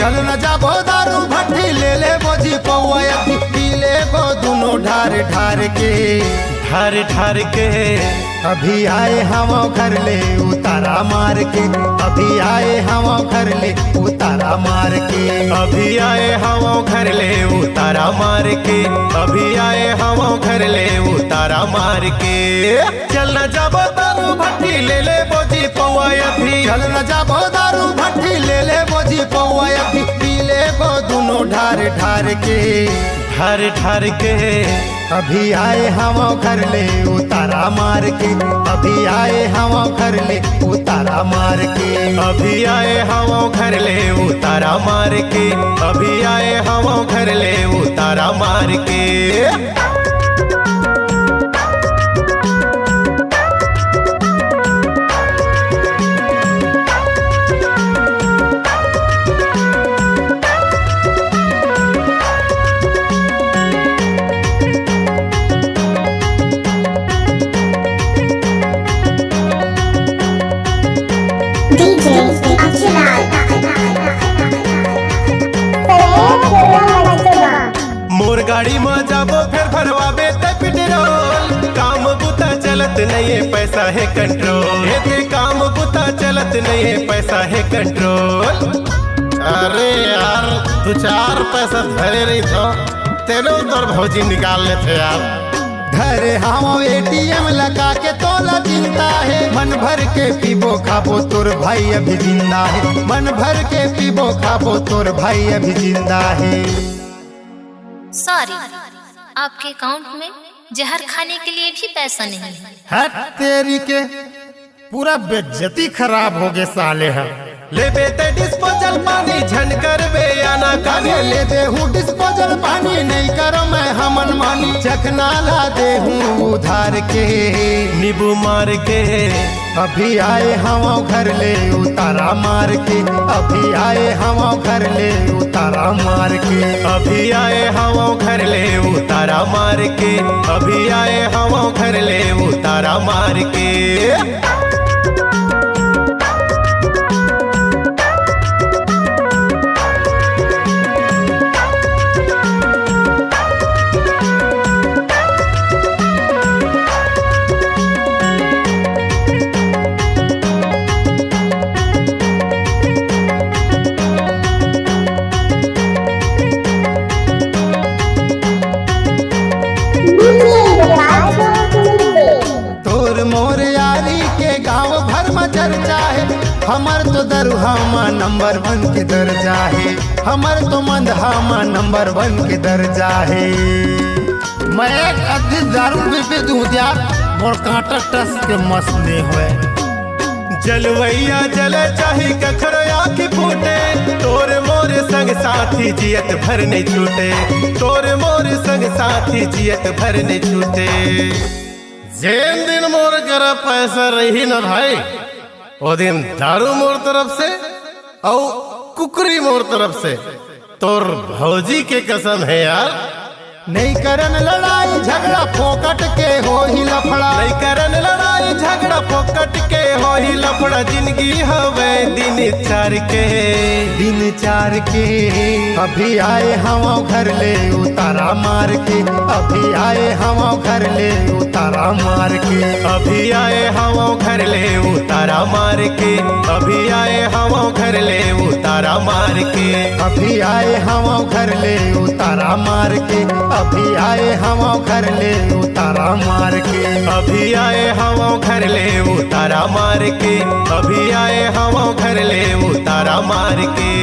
चल न जाबो दारू भट्टी ले ले बोझी पौआ पी ले बो दोनों ढार ढार के अभी आए हम घर ले उतारा मार के अभी आए हम घर ले उतारा मार के अभी आए हम घर ले उतारा मार के अभी आए हम घर ले उतारा मार के चल न जाबो दारू भट्टी ले ले बोझी पौआ अभी चल न जाबो दारू भट्टी ले ले बोझी पौआ पी ले बो दोनों ढार ढार के अभी आए हम घर ले उतारा मार के अभी आए हम घर ले उतारा मार के अभी आए हम घर ले उतारा मार के अभी आए हम घर ले उतारा मार के मोर गाड़ी में जाबो फिर भरवाबे पेट्रोल काम बुता चलत नहीं है पैसा है कंट्रोल ये काम बुता चलत नहीं है पैसा है कंट्रोल। अरे यार दो चार पैसा धरे रही तो तेरे तोर भौजी निकाल लेते यार। धरे हम एटीएम लगा के तोला चिंता है मन भर के पीबो खाबो तोर भाई अभी जिंदा है मन भर के पीबो खाबो तोर भाई अभी जिंदा है। सॉरी, आपके अकाउंट में जहर खाने के लिए भी पैसा नहीं है। हट तेरी के पूरा बेइज्जती खराब हो गए साले है। ले बेते डिस्पोजल पानी झनकर बे आना काने ले दे हूँ डिस्पोजल पानी नहीं करो मैं हमन मानी चखना ला दे हूँ उधार के नींबू मार के अभी आए हम घर ले उतारा मार के अभी आए हम घर ले उतारा मार के अभी आए हम घर ले उतारा मार के अभी आए हम घर ले उतारा मार के तोर मोर यारी के गांव भर में चर्चा है हमर तो दरुहामा नंबर 1 के दर्जा है हमर तो मंदहामा नंबर 1 के दर्जा है। मैं एक अद्धी दारू पी दूं यार मोर कांटा टस के मसने हुए। जलवैया जल चाही कखरया की फूटे तोर मोर संग साथी जियत भर नहीं छूटे तोर मोर संग साथी जियत भर नहीं छूटे। जेन दिन मोर घर पैसा रही न भाई वो दिन दारू मोर तरफ से और कुकरी मोर तरफ से तोर भौजी के कसम है यार। नहीं करन लड़ाई झगड़ा फोकट के हो ही लफड़ा नहीं करन लड़ाई झगड़ा फोकट के हो ही लफड़ा जिंदगी हवे दिन चार के अभी आए हम घर ले उतारा मार के अभी आए हम घर ले उतारा मार के अभी आए हम घर ले उतारा मार के अभी आए हम घर ले उतारा मार के अभी आए हम घर ले उतारा मार के अभी आए हम घर ले उतारा मार के अभी आए हम घर ले उतारा मार के अभी आए हम घर ले उतारा मार के।